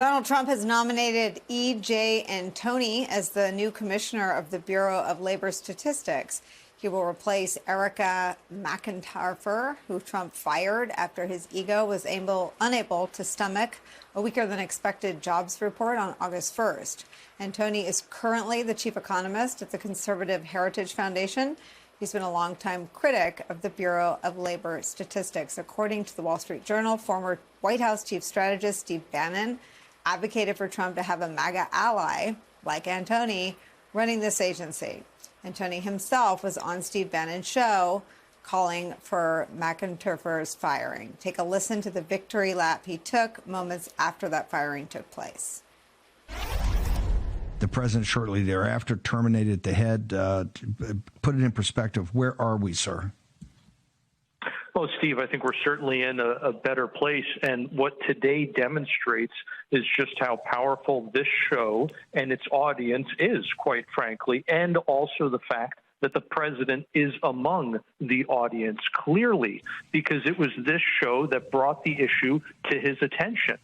Donald Trump has nominated E.J. Antoni as the new commissioner of the Bureau of Labor Statistics. He will replace Erica McIntyre, who Trump fired after his ego was unable to stomach a weaker than expected jobs report on August 1st. Antoni is currently the chief economist at the conservative Heritage Foundation. He's been a longtime critic of the Bureau of Labor Statistics. According to the Wall Street Journal, former White House chief strategist Steve Bannon advocated for Trump to have a MAGA ally, like Antoni, running this agency. Antoni himself was on Steve Bannon's show calling for McIntyre's firing. Take a listen to the victory lap he took moments after that firing took place. The president shortly thereafter terminated the head. Put it in perspective, where are we, sir? Well, Steve, I think we're certainly in a better place. And what today demonstrates is just how powerful this show and its audience is, quite frankly, and also the fact that the president is among the audience, clearly, because it was this show that brought the issue to his attention.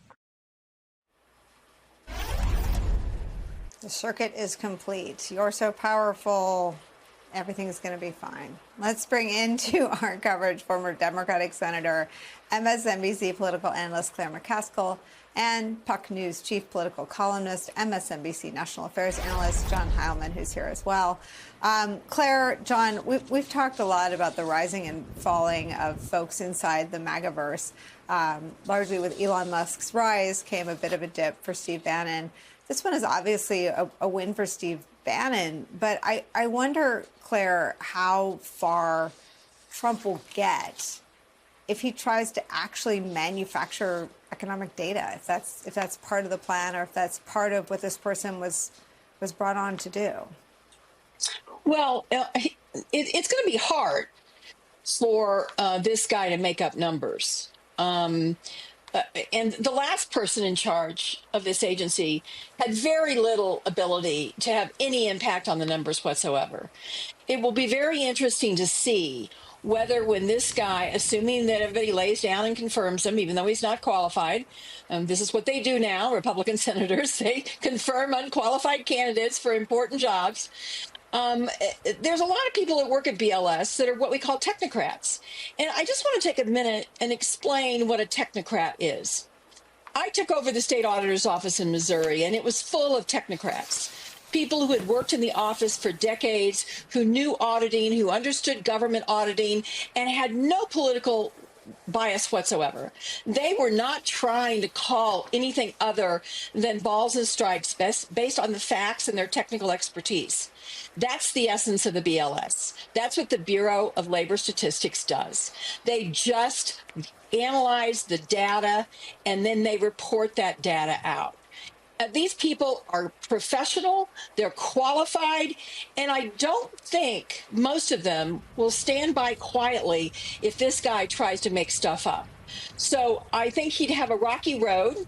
The circuit is complete. You're so powerful. Everything's going to be fine. Let's bring into our coverage former Democratic Senator, MSNBC political analyst Claire McCaskill, and Puck News chief political columnist, MSNBC national affairs analyst John Heilman, who's here as well. Claire, John, we've talked a lot about the rising and falling of folks inside the MAGAverse. Largely with Elon Musk's rise came a bit of a dip for Steve Bannon. This one is obviously a win for Steve Bannon, but I wonder, Claire, how far Trump will get if he tries to actually manufacture economic data, if that's part of the plan, or if that's part of what this person was brought on to do. Well, it's going to be hard for this guy to make up numbers. And the last person in charge of this agency had very little ability to have any impact on the numbers whatsoever. It will be very interesting to see whether when this guy, assuming that everybody lays down and confirms him, even though he's not qualified, this is what they do now, Republican senators, they confirm unqualified candidates for important jobs. There's a lot of people that work at BLS that are what we call technocrats. And I just want to take a minute and explain what a technocrat is. I took over the state auditor's office in Missouri, and it was full of technocrats. People who had worked in the office for decades, who knew auditing, who understood government auditing, and had no political bias whatsoever. They were not trying to call anything other than balls and strikes based on the facts and their technical expertise. That's the essence of the BLS. That's what the Bureau of Labor Statistics does. They just analyze the data and then they report that data out. These people are professional, they're qualified, and I don't think most of them will stand by quietly if this guy tries to make stuff up. So I think he'd have a rocky road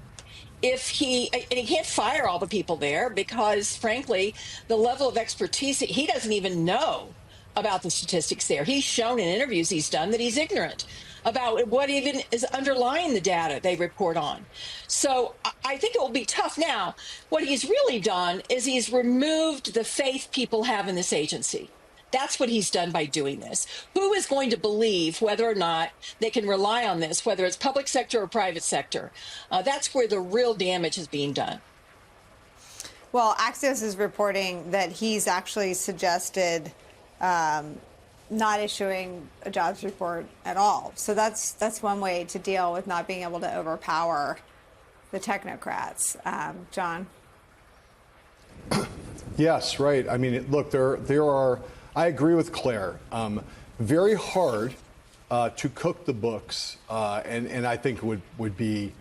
and he can't fire all the people there because, frankly, the level of expertise, he doesn't even know about the statistics there. He's shown in interviews he's done that he's ignorant about what even is underlying the data they report on. So I think it will be tough. Now, what he's really done is he's removed the faith people have in this agency. That's what he's done by doing this. Who is going to believe whether or not they can rely on this, whether it's public sector or private sector? That's where the real damage is being done. Well, Axios is reporting that he's actually suggested not issuing a jobs report at all. So that's one way to deal with not being able to overpower the technocrats. John? Yes, right. I mean, look, there are, I agree with Claire, very hard to cook the books, and I think would be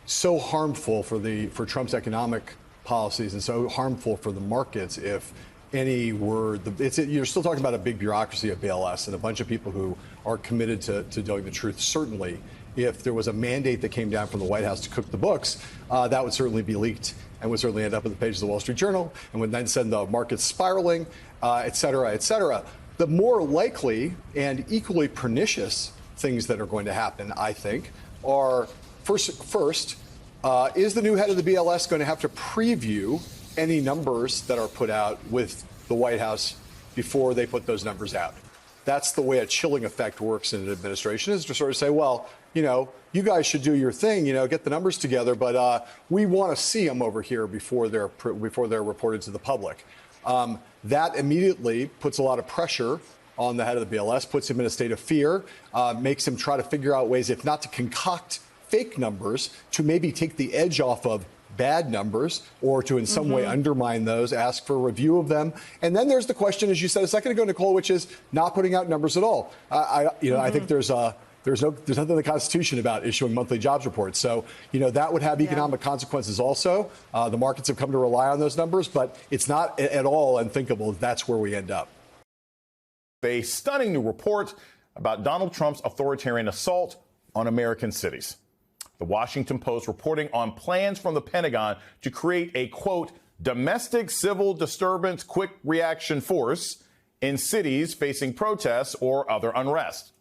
so harmful for Trump's economic policies and so harmful for the markets if any were you're still talking about a big bureaucracy at BLS and a bunch of people who are committed to telling the truth. Certainly, if there was a mandate that came down from the White House to cook the books, that would certainly be leaked and would certainly end up on the pages of the Wall Street Journal and would then send the markets spiraling, et cetera, et cetera. The more likely and equally pernicious things that are going to happen, I think, are first, is the new head of the BLS going to have to preview any numbers that are put out with the White House before they put those numbers out? That's the way a chilling effect works in an administration, is to sort of say, well, you guys should do your thing, get the numbers together, but we want to see them over here before they're reported to the public. That immediately puts a lot of pressure on the head of the BLS, puts him in a state of fear, makes him try to figure out ways, if not to concoct fake numbers, to maybe take the edge off of bad numbers, or to in some way undermine those, ask for a review of them. And then there's the question, as you said a second ago, Nicole, which is not putting out numbers at all. I think there's nothing in the Constitution about issuing monthly jobs reports. So, that would have economic consequences also. The markets have come to rely on those numbers, but it's not at all unthinkable that's where we end up. A stunning new report about Donald Trump's authoritarian assault on American cities. The Washington Post reporting on plans from the Pentagon to create a, quote, domestic civil disturbance quick reaction force in cities facing protests or other unrest.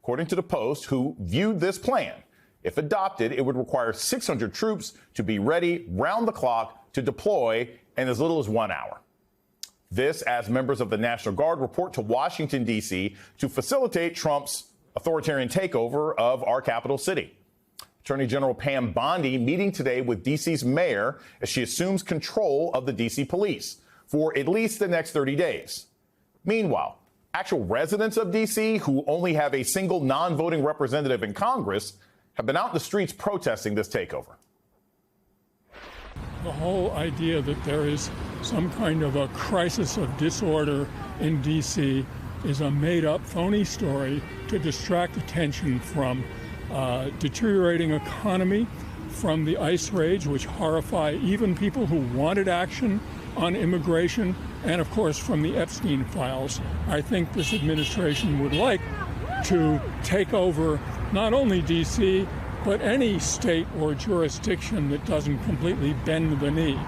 According to the Post, who viewed this plan, if adopted, it would require 600 troops to be ready round the clock to deploy in as little as 1 hour. This as members of the National Guard report to Washington, D.C. to facilitate Trump's authoritarian takeover of our capital city. Attorney General Pam Bondi meeting today with D.C.'s mayor as she assumes control of the D.C. police for at least the next 30 days. Meanwhile, actual residents of D.C. who only have a single non-voting representative in Congress have been out in the streets protesting this takeover. The whole idea that there is some kind of a crisis of disorder in D.C. is a made-up, phony story to distract attention from deteriorating economy, from the ICE raids, which horrify even people who wanted action on immigration, and of course from the Epstein files. I think this administration would like to take over not only D.C., but any state or jurisdiction that doesn't completely bend the knee.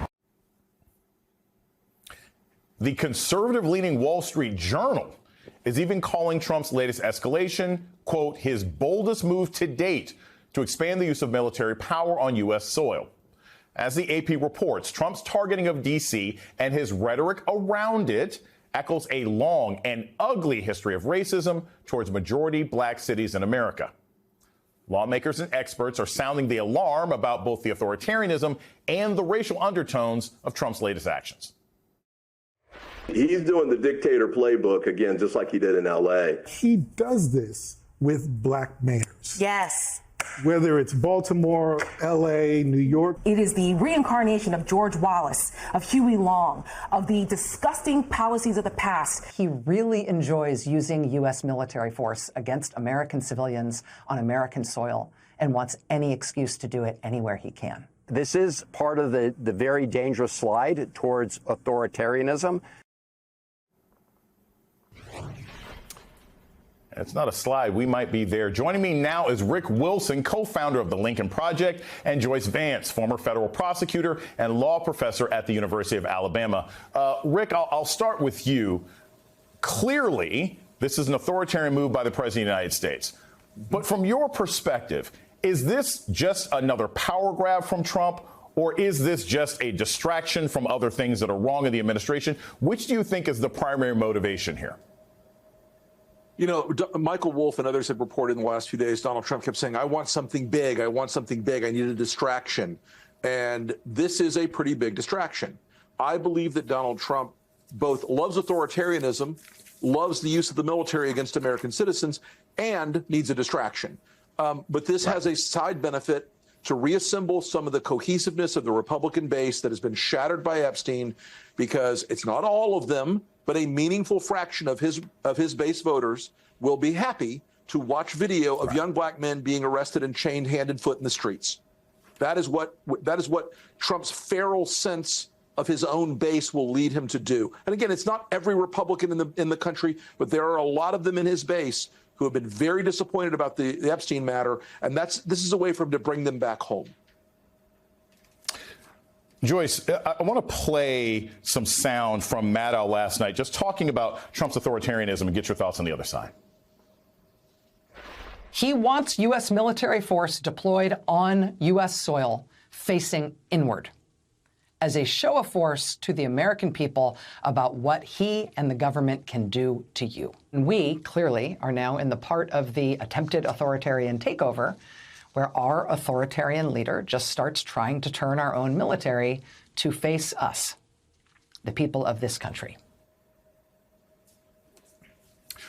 The conservative-leaning Wall Street Journal is even calling Trump's latest escalation, quote, his boldest move to date to expand the use of military power on U.S. soil. As the AP reports, Trump's targeting of D.C. and his rhetoric around it echoes a long and ugly history of racism towards majority black cities in America. Lawmakers and experts are sounding the alarm about both the authoritarianism and the racial undertones of Trump's latest actions. He's doing the dictator playbook again, just like he did in L.A. He does this with black mayors. Yes. Whether it's Baltimore, L.A., New York. It is the reincarnation of George Wallace, of Huey Long, of the disgusting policies of the past. He really enjoys using U.S. military force against American civilians on American soil and wants any excuse to do it anywhere he can. This is part of the very dangerous slide towards authoritarianism. It's not a slide. We might be there. Joining me now is Rick Wilson, co-founder of the Lincoln Project, and Joyce Vance, former federal prosecutor and law professor at the University of Alabama. Rick, I'll start with you. Clearly, this is an authoritarian move by the President of the United States. But from your perspective, is this just another power grab from Trump, or is this just a distraction from other things that are wrong in the administration? Which do you think is the primary motivation here? You know, Michael Wolff and others have reported in the last few days, Donald Trump kept saying, I want something big. I want something big. I need a distraction. And this is a pretty big distraction. I believe that Donald Trump both loves authoritarianism, loves the use of the military against American citizens, and needs a distraction. But this has a side benefit to reassemble some of the cohesiveness of the Republican base that has been shattered by Epstein, because it's not all of them, but a meaningful fraction of his base voters will be happy to watch video of young black men being arrested and chained hand and foot in the streets. That is what Trump's feral sense of his own base will lead him to do. And again, it's not every Republican in the country, but there are a lot of them in his base who have been very disappointed about the Epstein matter, and this is a way for him to bring them back home. Joyce, I want to play some sound from Maddow last night, just talking about Trump's authoritarianism, and get your thoughts on the other side. He wants U.S. military force deployed on U.S. soil facing inward as a show of force to the American people about what he and the government can do to you. And we clearly are now in the part of the attempted authoritarian takeover where our authoritarian leader just starts trying to turn our own military to face us, the people of this country.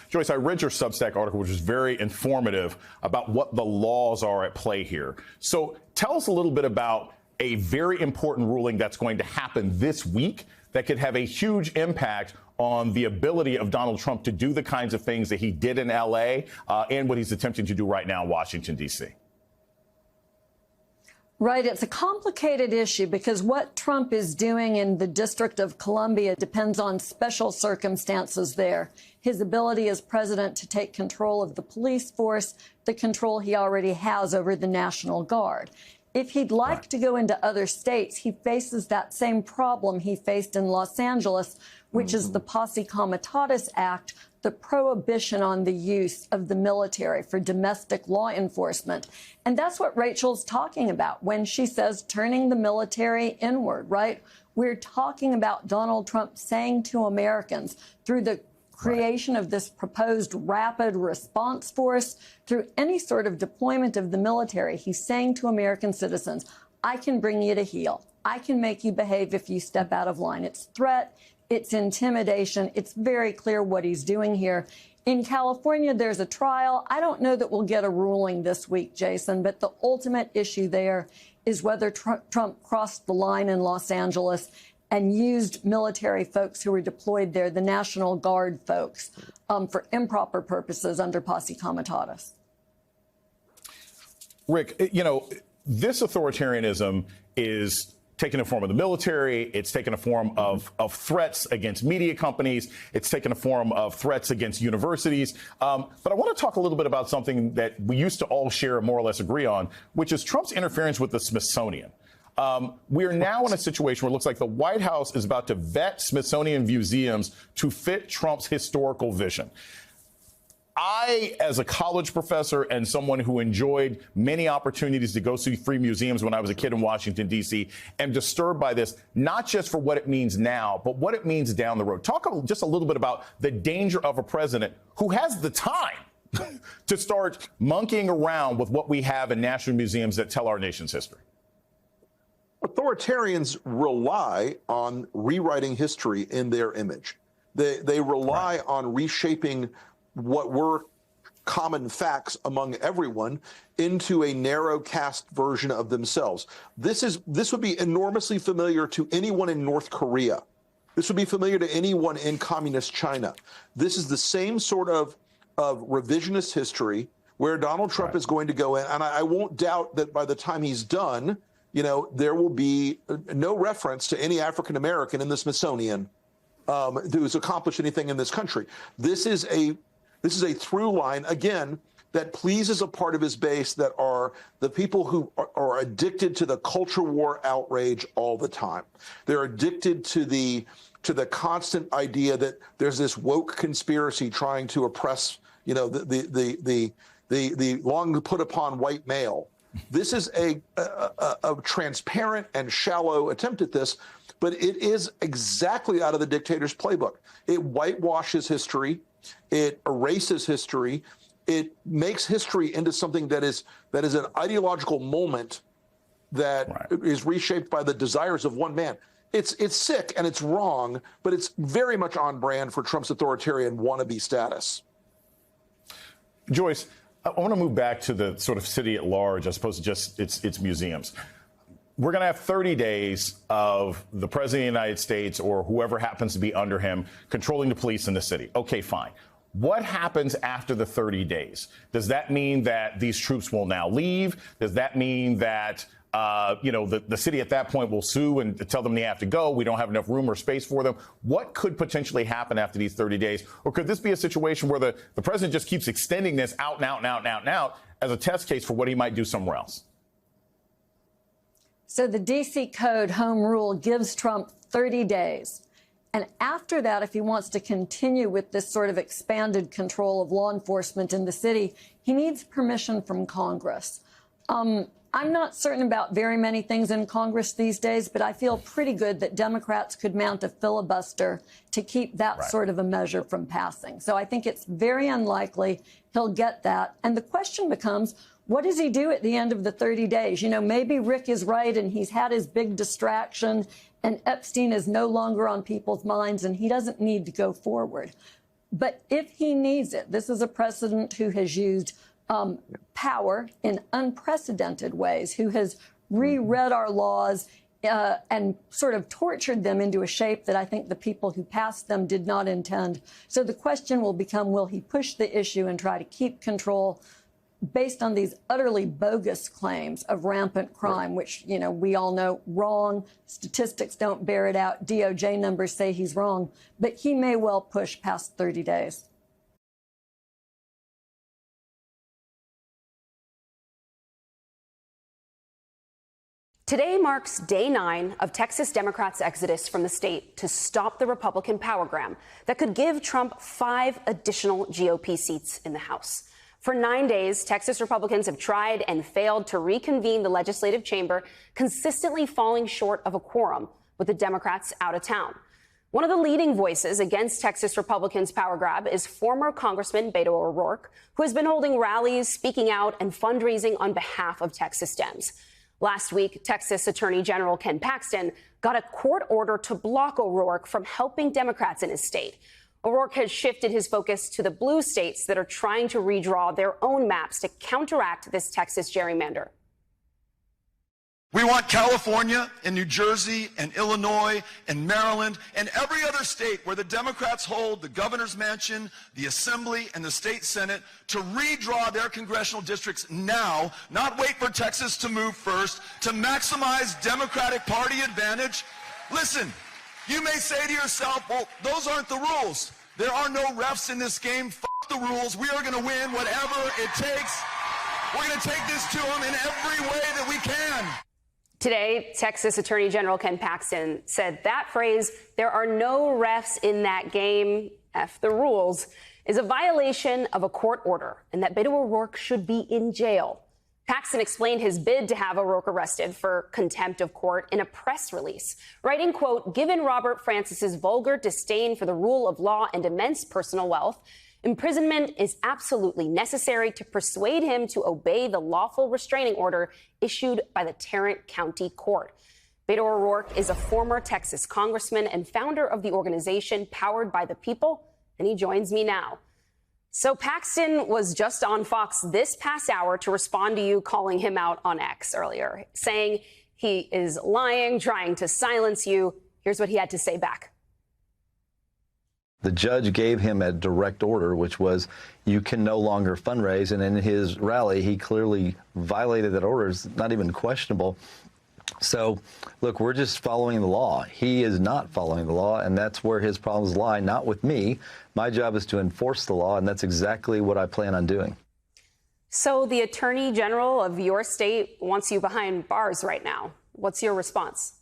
Joyce, I read your Substack article, which is very informative about what the laws are at play here. So tell us a little bit about a very important ruling that's going to happen this week that could have a huge impact on the ability of Donald Trump to do the kinds of things that he did in L.A. And what he's attempting to do right now in Washington, D.C. Right. It's a complicated issue because what Trump is doing in the District of Columbia depends on special circumstances there. His ability as president to take control of the police force, the control he already has over the National Guard. If he'd like to go into other states, he faces that same problem he faced in Los Angeles, which is the Posse Comitatus Act, the prohibition on the use of the military for domestic law enforcement. And that's what Rachel's talking about when she says turning the military inward, right? We're talking about Donald Trump saying to Americans through the creation of this proposed rapid response force, through any sort of deployment of the military, he's saying to American citizens, I can bring you to heel. I can make you behave if you step out of line. It's threat. It's intimidation. It's very clear what he's doing here. In California, there's a trial. I don't know that we'll get a ruling this week, Jason, but the ultimate issue there is whether Trump crossed the line in Los Angeles and used military folks who were deployed there, the National Guard folks, for improper purposes under Posse Comitatus. Rick, you know, this authoritarianism is taking a form of the military. It's taken a form of threats against media companies. It's taken a form of threats against universities. But I want to talk a little bit about something that we used to all share and more or less agree on, which is Trump's interference with the Smithsonian. We are now in a situation where it looks like the White House is about to vet Smithsonian museums to fit Trump's historical vision. I, as a college professor and someone who enjoyed many opportunities to go see free museums when I was a kid in Washington, D.C., am disturbed by this, not just for what it means now, but what it means down the road. Talk just a little bit about the danger of a president who has the time to start monkeying around with what we have in national museums that tell our nation's history. Authoritarians rely on rewriting history in their image. They rely on reshaping what were common facts among everyone into a narrow cast version of themselves. This would be enormously familiar to anyone in North Korea. This would be familiar to anyone in communist China. This is the same sort of revisionist history where Donald Trump is going to go in, and I won't doubt that by the time he's done, you know, there will be no reference to any African American in the Smithsonian who's accomplished anything in this country. This is a through line, again, that pleases a part of his base that are the people who are addicted to the culture war outrage all the time. They're addicted to the constant idea that there's this woke conspiracy trying to oppress, you know, the long put upon white male. This is a transparent and shallow attempt at this, but it is exactly out of the dictator's playbook. It whitewashes history. It erases history. It makes history into something that is an ideological moment that is reshaped by the desires of one man. It's sick and it's wrong, but it's very much on brand for Trump's authoritarian wannabe status. Joyce, I want to move back to the sort of city at large as opposed to just its museums. We're going to have 30 days of the president of the United States or whoever happens to be under him controlling the police in the city. OK, fine. What happens after the 30 days? Does that mean that these troops will now leave? Does that mean that, the city at that point will sue and tell them they have to go? We don't have enough room or space for them. What could potentially happen after these 30 days? Or could this be a situation where the president just keeps extending this out and out and out and out and out as a test case for what he might do somewhere else? So the D.C. Code home rule gives Trump 30 days. And after that, if he wants to continue with this sort of expanded control of law enforcement in the city, he needs permission from Congress. I'm not certain about very many things in Congress these days, but I feel pretty good that Democrats could mount a filibuster to keep that sort of a measure from passing. So I think it's very unlikely he'll get that. And the question becomes, what does he do at the end of the 30 days? You know, maybe Rick is right and he's had his big distraction and Epstein is no longer on people's minds and he doesn't need to go forward. But if he needs it, this is a president who has used power in unprecedented ways, who has reread our laws and sort of tortured them into a shape that I think the people who passed them did not intend. So the question will become, will he push the issue and try to keep control based on these utterly bogus claims of rampant crime, which, you know, we all know wrong. Statistics don't bear it out. DOJ numbers say he's wrong, but he may well push past 30 days. Today marks day 9 of Texas Democrats' exodus from the state to stop the Republican power grab that could give Trump 5 additional GOP seats in the House. For 9 days, Texas Republicans have tried and failed to reconvene the legislative chamber, consistently falling short of a quorum with the Democrats out of town. One of the leading voices against Texas Republicans' power grab is former Congressman Beto O'Rourke, who has been holding rallies, speaking out, and fundraising on behalf of Texas Dems. Last week, Texas Attorney General Ken Paxton got a court order to block O'Rourke from helping Democrats in his state. O'Rourke has shifted his focus to the blue states that are trying to redraw their own maps to counteract this Texas gerrymander. We want California and New Jersey and Illinois and Maryland and every other state where the Democrats hold the governor's mansion, the assembly, and the state senate to redraw their congressional districts now, not wait for Texas to move first, to maximize Democratic Party advantage. Listen, you may say to yourself, well, those aren't the rules. There are no refs in this game. F the rules. We are going to win whatever it takes. We're going to take this to them in every way that we can. Today, Texas Attorney General Ken Paxton said that phrase, there are no refs in that game, F the rules, is a violation of a court order and that Beto O'Rourke should be in jail. Paxton explained his bid to have O'Rourke arrested for contempt of court in a press release, writing, quote, given Robert Francis's vulgar disdain for the rule of law and immense personal wealth, imprisonment is absolutely necessary to persuade him to obey the lawful restraining order issued by the Tarrant County Court. Beto O'Rourke is a former Texas congressman and founder of the organization Powered by the People, and he joins me now. So Paxton was just on Fox this past hour to respond to you calling him out on X earlier, saying he is lying, trying to silence you. Here's what he had to say back. The judge gave him a direct order, which was you can no longer fundraise. And in his rally, he clearly violated that order. It's not even questionable. So, look, we're just following the law. He is not following the law, and that's where his problems lie, not with me. My job is to enforce the law, and that's exactly what I plan on doing. So the Attorney General of your state wants you behind bars right now. What's your response?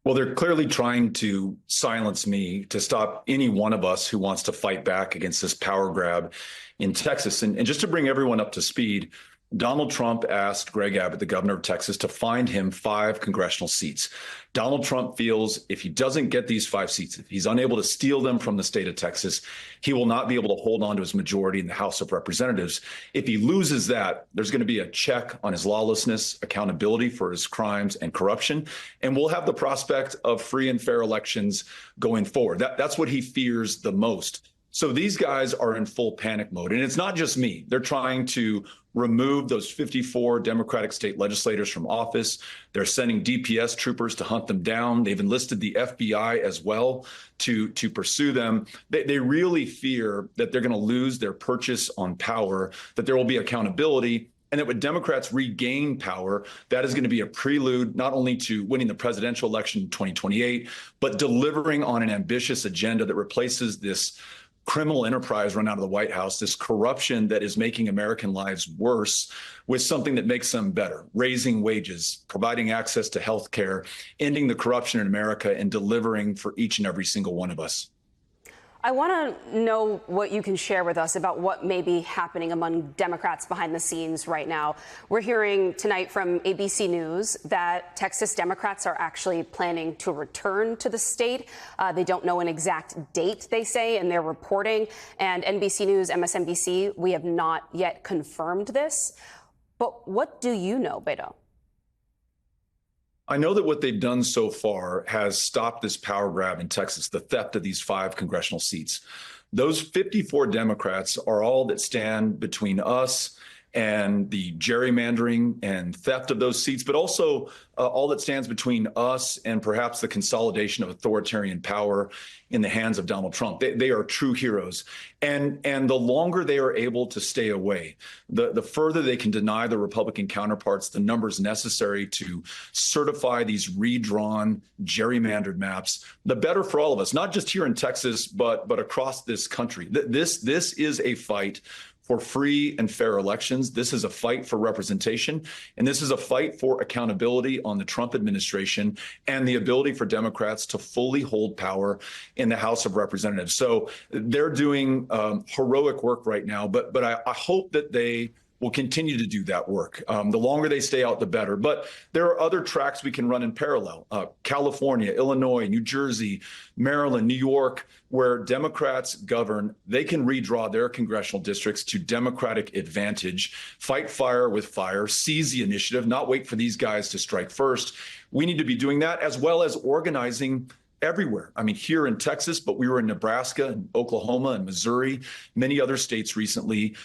Well, they're clearly trying to silence me to stop any one of us who wants to fight back against this power grab in Texas. And just to bring everyone up to speed, Donald Trump asked Greg Abbott, the governor of Texas, to find him 5 congressional seats. Donald Trump feels if he doesn't get these 5 seats, if he's unable to steal them from the state of Texas, he will not be able to hold on to his majority in the House of Representatives. If he loses that, there's going to be a check on his lawlessness, accountability for his crimes and corruption, and we'll have the prospect of free and fair elections going forward. That's what he fears the most. So these guys are in full panic mode. And it's not just me. They're trying to remove those 54 Democratic state legislators from office. They're sending DPS troopers to hunt them down. They've enlisted the FBI as well to pursue them. They really fear that they're going to lose their purchase on power, that there will be accountability, and that when Democrats regain power, that is going to be a prelude not only to winning the presidential election in 2028, but delivering on an ambitious agenda that replaces this criminal enterprise run out of the White House, this corruption that is making American lives worse, with something that makes them better, raising wages, providing access to health care, ending the corruption in America, and delivering for each and every single one of us. I want to know what you can share with us about what may be happening among Democrats behind the scenes right now. We're hearing tonight from ABC News that Texas Democrats are actually planning to return to the state. They don't know an exact date, they say, in their reporting. And NBC News, MSNBC, we have not yet confirmed this. But what do you know, Beto? I know that what they've done so far has stopped this power grab in Texas, the theft of these 5 congressional seats. Those 54 Democrats are all that stand between us and the gerrymandering and theft of those seats, but also all that stands between us and perhaps the consolidation of authoritarian power in the hands of Donald Trump. They are true heroes. And the longer they are able to stay away, the further they can deny the Republican counterparts the numbers necessary to certify these redrawn, gerrymandered maps, the better for all of us, not just here in Texas, but across this country. This is a fight for free and fair elections. This is a fight for representation, and this is a fight for accountability on the Trump administration and the ability for Democrats to fully hold power in the House of Representatives. So they're doing heroic work right now, but I hope that they will continue to do that work. The longer they stay out, the better. But there are other tracks we can run in parallel. California, Illinois, New Jersey, Maryland, New York, where Democrats govern, they can redraw their congressional districts to Democratic advantage, fight fire with fire, seize the initiative, not wait for these guys to strike first. We need to be doing that, as well as organizing everywhere. I mean, here in Texas, but we were in Nebraska and Oklahoma and Missouri, many other states recently,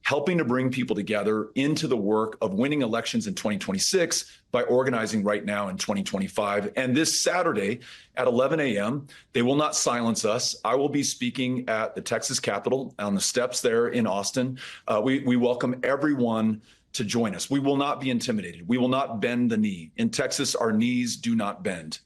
helping to bring people together into the work of winning elections in 2026 by organizing right now in 2025. And this Saturday at 11 a.m., they will not silence us. I will be speaking at the Texas Capitol on the steps there in Austin. We welcome everyone to join us. We will not be intimidated. We will not bend the knee. In Texas, our knees do not bend.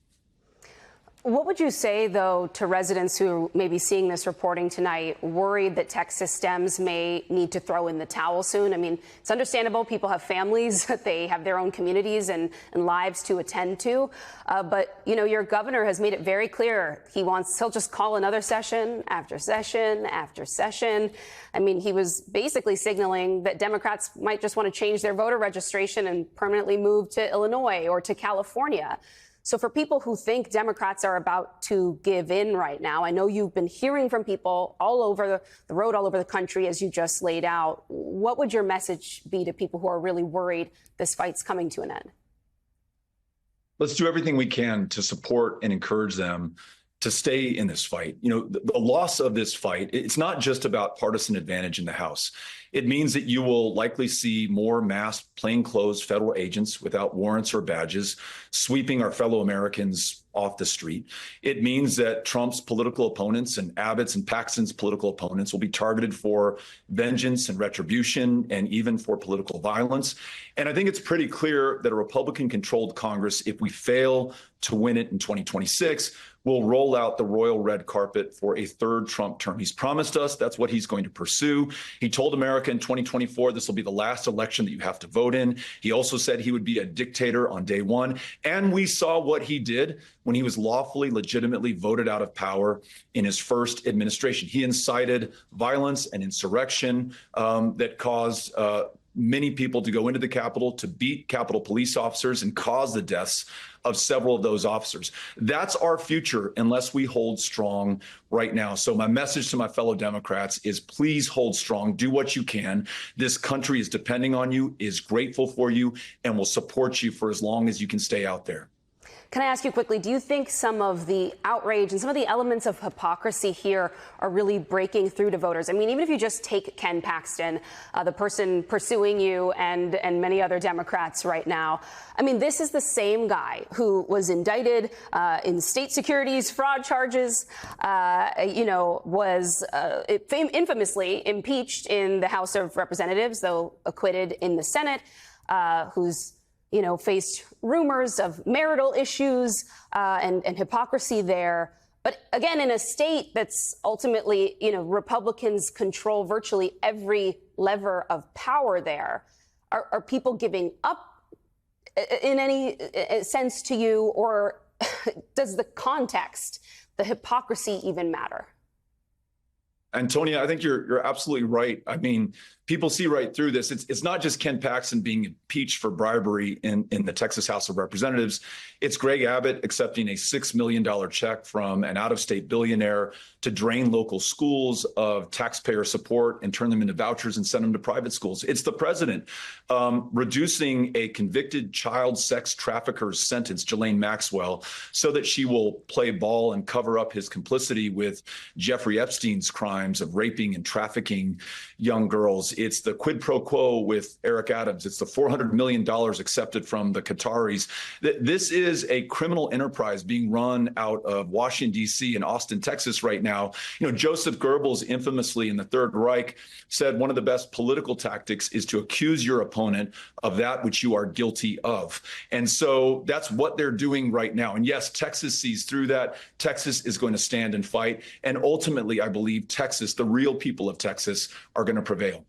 What would you say, though, to residents who may be seeing this reporting tonight, worried that Texas Dems may need to throw in the towel soon? I mean, it's understandable. People have families, they have their own communities and lives to attend to. But, you know, your governor has made it very clear he'll just call another session after session after session. I mean, he was basically signaling that Democrats might just want to change their voter registration and permanently move to Illinois or to California. So for people who think Democrats are about to give in right now, I know you've been hearing from people all over the road, all over the country, as you just laid out. What would your message be to people who are really worried this fight's coming to an end? Let's do everything we can to support and encourage them to stay in this fight. You know, the loss of this fight, it's not just about partisan advantage in the House. It means that you will likely see more masked, plainclothes federal agents without warrants or badges sweeping our fellow Americans off the street. It means that Trump's political opponents and Abbott's and Paxton's political opponents will be targeted for vengeance and retribution and even for political violence. And I think it's pretty clear that a Republican-controlled Congress, if we fail to win it in 2026, will roll out the royal red carpet for a third Trump term. He's promised us that's what he's going to pursue. He told America in 2024 this will be the last election that you have to vote in. He also said he would be a dictator on day one. And we saw what he did when he was lawfully, legitimately voted out of power in his first administration. He incited violence and insurrection that caused many people to go into the Capitol, to beat Capitol police officers and cause the deaths of several of those officers. That's our future unless we hold strong right now. So my message to my fellow Democrats is please hold strong. Do what you can. This country is depending on you, is grateful for you, and will support you for as long as you can stay out there. Can I ask you quickly, do you think some of the outrage and some of the elements of hypocrisy here are really breaking through to voters? I mean, even if you just take Ken Paxton, the person pursuing you and many other Democrats right now, I mean, this is the same guy who was indicted in state securities fraud charges, was infamously impeached in the House of Representatives, though acquitted in the Senate, who's faced rumors of marital issues and hypocrisy there. But again, in a state that's ultimately, Republicans control virtually every lever of power there, are people giving up in any sense to you, or does the context, the hypocrisy even matter? Antonia, I think you're absolutely right. I mean, people see right through this. It's not just Ken Paxton being impeached for bribery in the Texas House of Representatives. It's Greg Abbott accepting a $6 million check from an out-of-state billionaire to drain local schools of taxpayer support and turn them into vouchers and send them to private schools. It's the president reducing a convicted child sex trafficker's sentence, Ghislaine Maxwell, so that she will play ball and cover up his complicity with Jeffrey Epstein's crimes of raping and trafficking young girls. It's the quid pro quo with Eric Adams. It's the $400 million accepted from the Qataris. This is a criminal enterprise being run out of Washington, D.C. and Austin, Texas right now. You know, Joseph Goebbels infamously in the Third Reich said one of the best political tactics is to accuse your opponent of that which you are guilty of. And so that's what they're doing right now. And yes, Texas sees through that. Texas is going to stand and fight. And ultimately, I believe Texas, the real people of Texas, are going to prevail.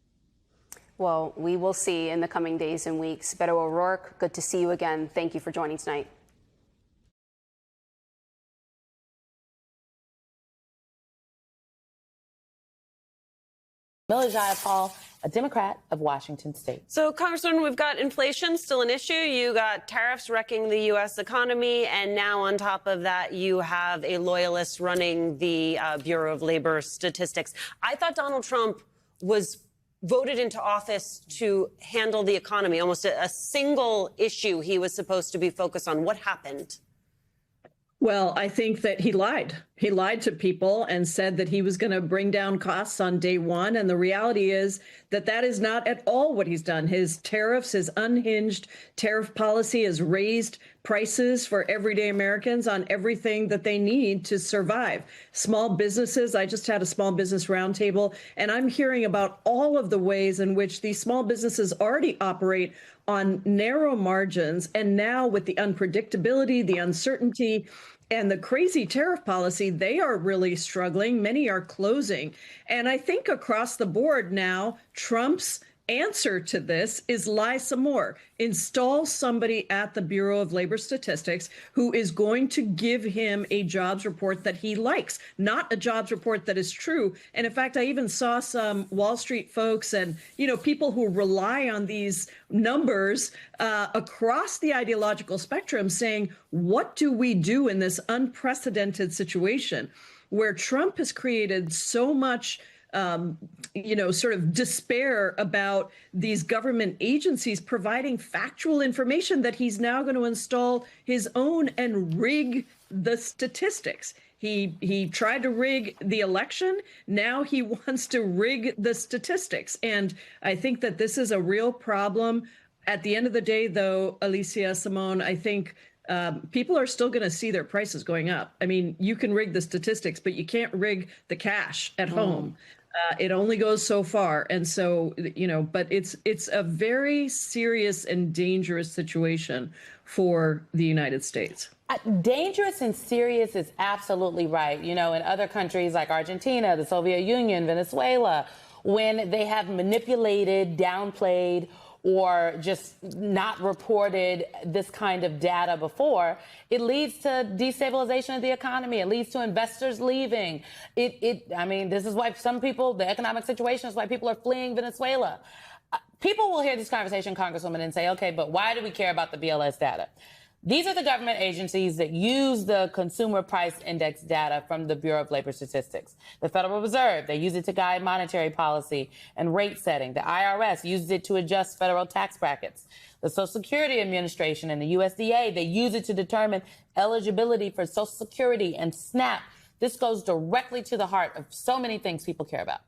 Well, we will see in the coming days and weeks. Beto O'Rourke, good to see you again. Thank you for joining tonight. Miller Jayapal, a Democrat of Washington State. So, Congressman, we've got inflation still an issue. You got tariffs wrecking the U.S. economy. And now on top of that, you have a loyalist running the Bureau of Labor Statistics. I thought Donald Trump was voted into office to handle the economy, almost a single issue he was supposed to be focused on. What happened? Well, I think that he lied. He lied to people and said that he was going to bring down costs on day one. And the reality is that that is not at all what he's done. His tariffs, his unhinged tariff policy has raised prices for everyday Americans on everything that they need to survive. Small businesses, I just had a small business roundtable, and I'm hearing about all of the ways in which these small businesses already operate on narrow margins. And now with the unpredictability, the uncertainty, and the crazy tariff policy, they are really struggling. Many are closing. And I think across the board now, Trump's answer to this is lie some more. Install somebody at the Bureau of Labor Statistics who is going to give him a jobs report that he likes, not a jobs report that is true. And in fact, I even saw some Wall Street folks and, you know, people who rely on these numbers across the ideological spectrum saying, what do we do in this unprecedented situation where Trump has created so much sort of despair about these government agencies providing factual information that he's now going to install his own and rig the statistics. He tried to rig the election. Now he wants to rig the statistics. And I think that this is a real problem. At the end of the day, though, Alicia, Simone, I think people are still going to see their prices going up. I mean, you can rig the statistics, but you can't rig the cash at home. It only goes so far. And so, you know, but it's a very serious and dangerous situation for the United States. Dangerous and serious is absolutely right. You know, in other countries like Argentina, the Soviet Union, Venezuela, when they have manipulated, downplayed, or just not reported this kind of data before, it leads to destabilization of the economy. It leads to investors leaving. I mean, this is why some people, the economic situation is why people are fleeing Venezuela. People will hear this conversation, Congresswoman, and say, okay, but why do we care about the BLS data? These are the government agencies that use the consumer price index data from the Bureau of Labor Statistics. The Federal Reserve, they use it to guide monetary policy and rate setting. The IRS uses it to adjust federal tax brackets. The Social Security Administration and the USDA, they use it to determine eligibility for Social Security and SNAP. This goes directly to the heart of so many things people care about.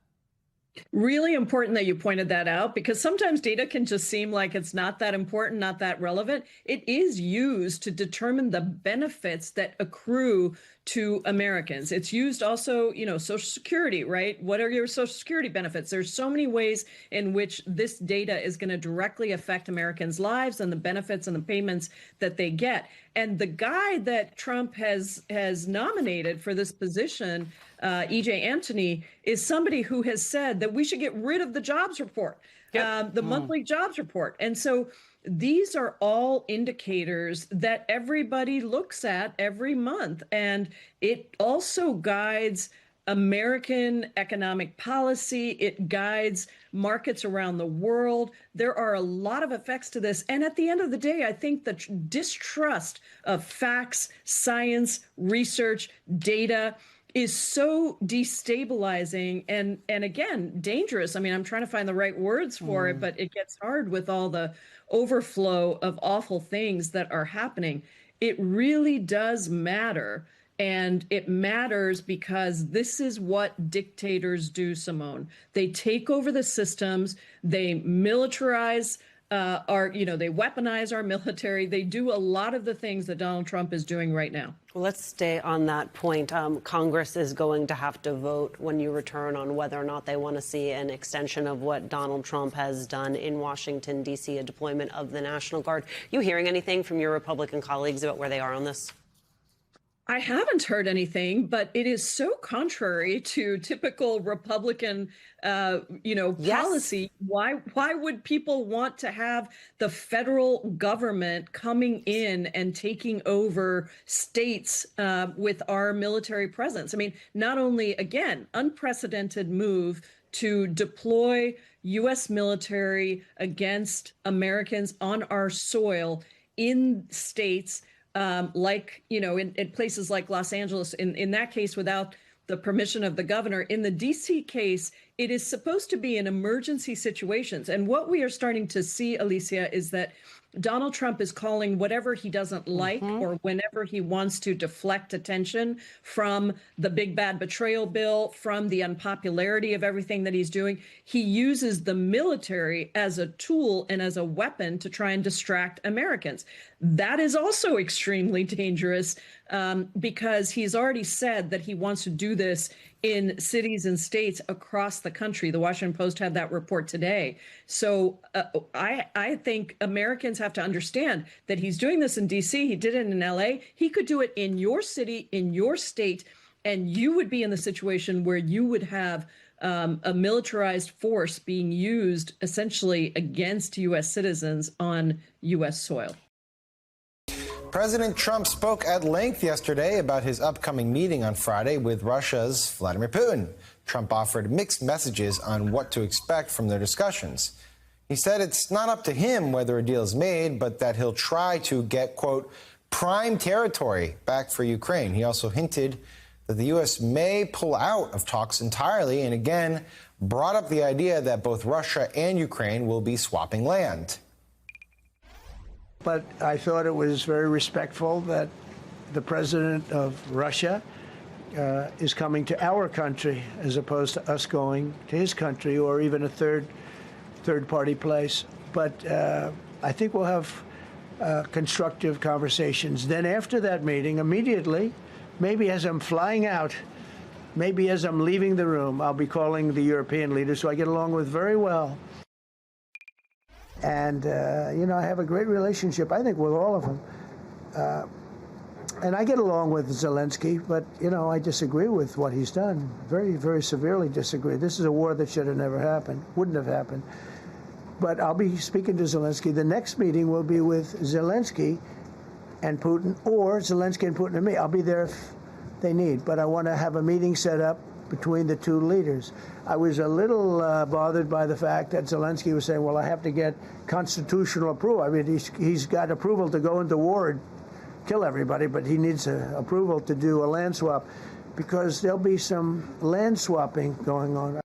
Really important that you pointed that out, because sometimes data can just seem like it's not that important, not that relevant. It is used to determine the benefits that accrue to Americans. It's used also, you know, Social Security, right? What are your Social Security benefits? There's so many ways in which this data is going to directly affect Americans' lives and the benefits and the payments that they get. And the guy that Trump has nominated for this position, E.J. Antony, is somebody who has said that we should get rid of the jobs report, the monthly jobs report. And so these are all indicators that everybody looks at every month. And it also guides American economic policy. It guides markets around the world. There are a lot of effects to this. And at the end of the day, I think the distrust of facts, science, research, data is so destabilizing and again, dangerous. I mean, I'm trying to find the right words for it, but it gets hard with all the overflow of awful things that are happening. It really does matter. And it matters because this is what dictators do, Simone. They take over the systems, they militarize they weaponize our military. They do a lot of the things that Donald Trump is doing right now. Well, let's stay on that point. Congress is going to have to vote when you return on whether or not they want to see an extension of what Donald Trump has done in Washington, D.C., a deployment of the National Guard. You hearing anything from your Republican colleagues about where they are on this? I haven't heard anything, but it is so contrary to typical Republican, policy. Why would people want to have the federal government coming in and taking over states with our military presence? I mean, not only, again, unprecedented move to deploy U.S. military against Americans on our soil in states in places like Los Angeles, in that case, without the permission of the governor. In the D.C. case, it is supposed to be in emergency situations. And what we are starting to see, Alicia, is that Donald Trump is calling whatever he doesn't like or whenever he wants to deflect attention from the big bad betrayal bill, from the unpopularity of everything that he's doing. He uses the military as a tool and as a weapon to try and distract Americans. That is also extremely dangerous because he's already said that he wants to do this in cities and states across the country. The Washington Post had that report today. So I think Americans have to understand that he's doing this in D.C. He did it in L.A. He could do it in your city, in your state, and you would be in the situation where you would have a militarized force being used essentially against U.S. citizens on U.S. soil. President Trump spoke at length yesterday about his upcoming meeting on Friday with Russia's Vladimir Putin. Trump offered mixed messages on what to expect from their discussions. He said it's not up to him whether a deal is made, but that he'll try to get, quote, prime territory back for Ukraine. He also hinted that the U.S. may pull out of talks entirely and again brought up the idea that both Russia and Ukraine will be swapping land. But I thought it was very respectful that the president of Russia is coming to our country as opposed to us going to his country or even a third-party place. But I think we'll have constructive conversations. Then after that meeting, immediately, maybe as I'm flying out, maybe as I'm leaving the room, I'll be calling the European leaders who I get along with very well. And, I have a great relationship, I think, with all of them. And I get along with Zelensky, but, I disagree with what he's done. Very, very severely disagree. This is a war that should have never happened, wouldn't have happened. But I'll be speaking to Zelensky. The next meeting will be with Zelensky and Putin, or Zelensky and Putin and me. I'll be there if they need. But I want to have a meeting set up between the two leaders. I was a little bothered by the fact that Zelensky was saying, well, I have to get constitutional approval. I mean, he's got approval to go into war and kill everybody, but he needs approval to do a land swap because there'll be some land swapping going on.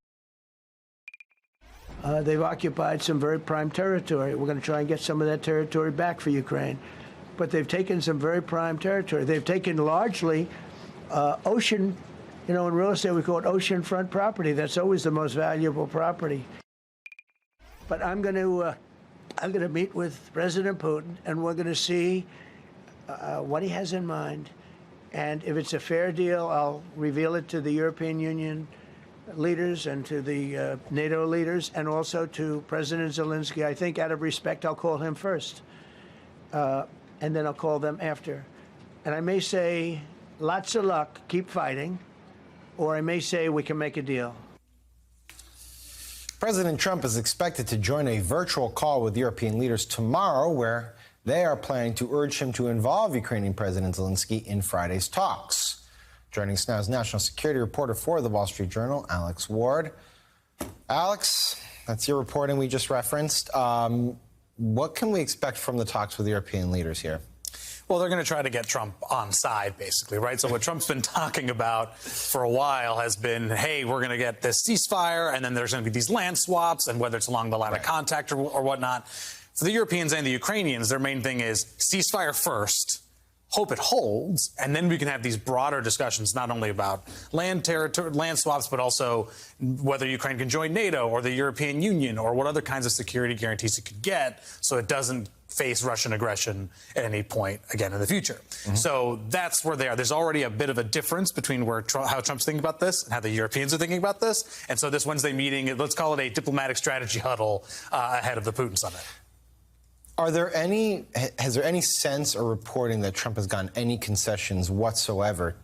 They've occupied some very prime territory. We're going to try and get some of that territory back for Ukraine. But they've taken some very prime territory. They've taken largely ocean. In real estate, we call it oceanfront property. That's always the most valuable property. But I'm going to meet with President Putin, and we're going to see what he has in mind. And if it's a fair deal, I'll reveal it to the European Union leaders and to the NATO leaders, and also to President Zelensky. I think out of respect, I'll call him first, and then I'll call them after. And I may say, lots of luck, keep fighting. Or I may say we can make a deal. President Trump is expected to join a virtual call with European leaders tomorrow, where they are planning to urge him to involve Ukrainian President Zelensky in Friday's talks. Joining us now is national security reporter for the Wall Street Journal, Alex Ward. Alex, that's your reporting we just referenced. What can we expect from the talks with European leaders here? Well, they're going to try to get Trump on side, basically, right? So what Trump's been talking about for a while has been, hey, we're going to get this ceasefire, and then there's going to be these land swaps, and whether it's along the line of contact or whatnot. For the Europeans and the Ukrainians, their main thing is ceasefire first, hope it holds, and then we can have these broader discussions, not only about land swaps, but also whether Ukraine can join NATO or the European Union or what other kinds of security guarantees it could get so it doesn't face Russian aggression at any point again in the future. So that's where they are. There's already a bit of a difference between how Trump's thinking about this and how the Europeans are thinking about this. And so this Wednesday meeting, let's call it a diplomatic strategy huddle ahead of the Putin summit. Has there any sense or reporting that Trump has gotten any concessions whatsoever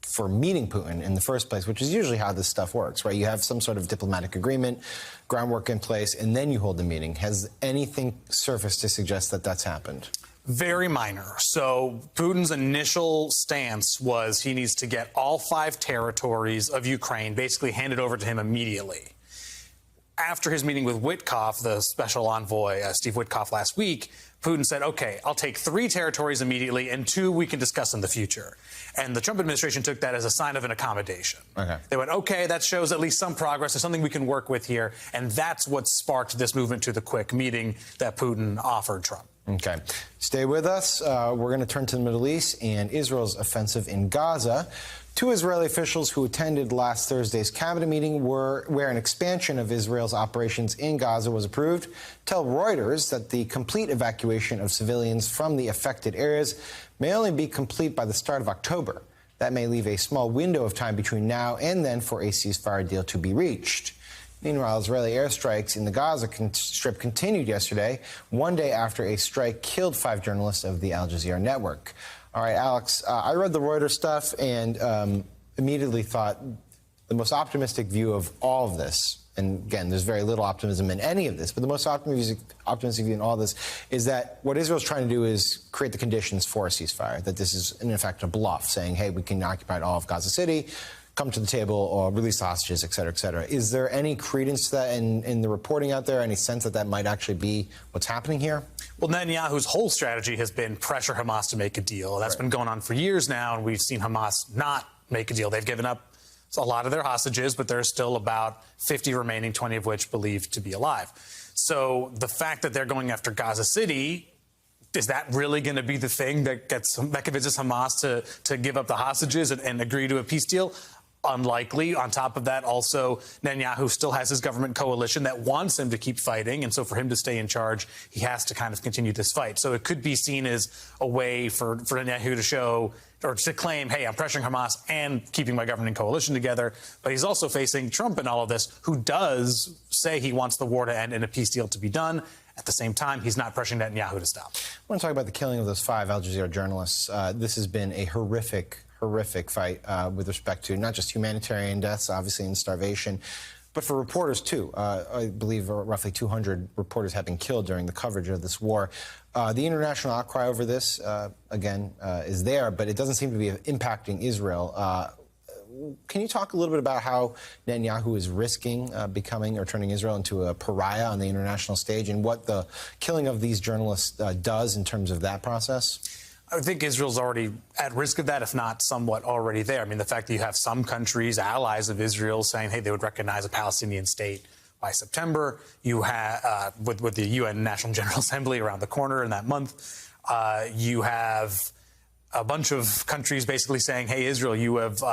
for meeting Putin in the first place, which is usually how this stuff works, right? You have some sort of diplomatic agreement, groundwork in place, and then you hold the meeting. Has anything surfaced to suggest that that's happened? Very minor. So Putin's initial stance was he needs to get all 5 territories of Ukraine basically handed over to him immediately. After his meeting with Witkoff, the special envoy, Steve Witkoff, last week, Putin said, OK, I'll take 3 territories immediately and 2 we can discuss in the future. And the Trump administration took that as a sign of an accommodation. They went, OK, that shows at least some progress. There's something we can work with here. And that's what sparked this movement to the quick meeting that Putin offered Trump. Okay. Stay with us. We're going to turn to the Middle East and Israel's offensive in Gaza. 2 Israeli officials who attended last Thursday's cabinet meeting where an expansion of Israel's operations in Gaza was approved tell Reuters that the complete evacuation of civilians from the affected areas may only be complete by the start of October. That may leave a small window of time between now and then for a ceasefire deal to be reached. Meanwhile, Israeli airstrikes in the Gaza Strip continued yesterday, one day after a strike killed 5 journalists of the Al Jazeera network. All right, Alex, I read the Reuters stuff and immediately thought the most optimistic view of all of this, and again, there's very little optimism in any of this, but the most optimistic view in all of this is that what Israel's trying to do is create the conditions for a ceasefire, that this is, in effect, a bluff, saying, hey, we can occupy all of Gaza City, come to the table or release the hostages, et cetera, et cetera. Is there any credence to that in the reporting out there? Any sense that that might actually be what's happening here? Well, Netanyahu's whole strategy has been pressure Hamas to make a deal. That's been going on for years now, and we've seen Hamas not make a deal. They've given up a lot of their hostages, but there's still about 50 remaining, 20 of which believed to be alive. So the fact that they're going after Gaza City, is that really going to be the thing that convinces Hamas to give up the hostages and agree to a peace deal? Unlikely. On top of that, also, Netanyahu still has his government coalition that wants him to keep fighting. And so for him to stay in charge, he has to kind of continue this fight. So it could be seen as a way for Netanyahu to show or to claim, hey, I'm pressuring Hamas and keeping my government coalition together. But he's also facing Trump in all of this, who does say he wants the war to end and a peace deal to be done. At the same time, he's not pressuring Netanyahu to stop. I want to talk about the killing of those 5 Al Jazeera journalists. This has been a horrific fight with respect to not just humanitarian deaths, obviously, and starvation, but for reporters, too. I believe roughly 200 reporters have been killed during the coverage of this war. The international outcry over this, again, is there, but it doesn't seem to be impacting Israel. Can you talk a little bit about how Netanyahu is risking becoming or turning Israel into a pariah on the international stage and what the killing of these journalists does in terms of that process? I think Israel's already at risk of that, if not somewhat already there. I mean, the fact that you have some countries, allies of Israel, saying, hey, they would recognize a Palestinian state by September. You have, with the UN National General Assembly around the corner in that month, you have a bunch of countries basically saying, hey, Israel, you have,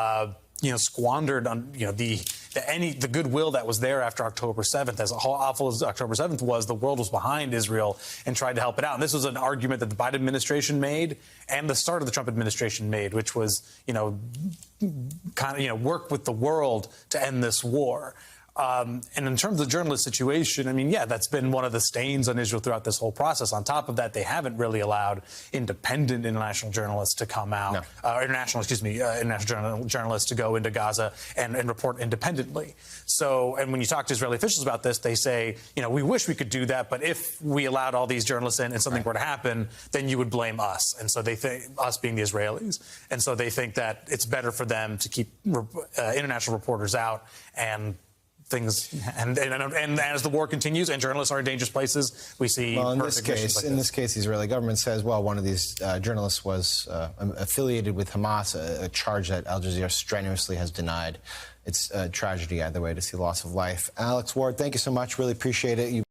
squandered on, the goodwill that was there after October 7th. As awful as October 7th was, the world was behind Israel and tried to help it out. And this was an argument that the Biden administration made and the start of the Trump administration made, which was, work with the world to end this war. And in terms of the journalist situation, I mean, yeah, that's been one of the stains on Israel throughout this whole process. On top of that, they haven't really allowed independent international journalists to come out, international journalists to go into Gaza and report independently. So, and when you talk to Israeli officials about this, they say, you know, we wish we could do that, but if we allowed all these journalists in and something were to happen, then you would blame us. And so they think, us being the Israelis. And so they think that it's better for them to keep international reporters out and things, and as the war continues and journalists are in dangerous places, we see. Well, in this case, the Israeli government says, well, one of these journalists was affiliated with Hamas, a charge that Al Jazeera strenuously has denied. It's a tragedy either way to see loss of life. Alex Ward, thank you so much. Really appreciate it.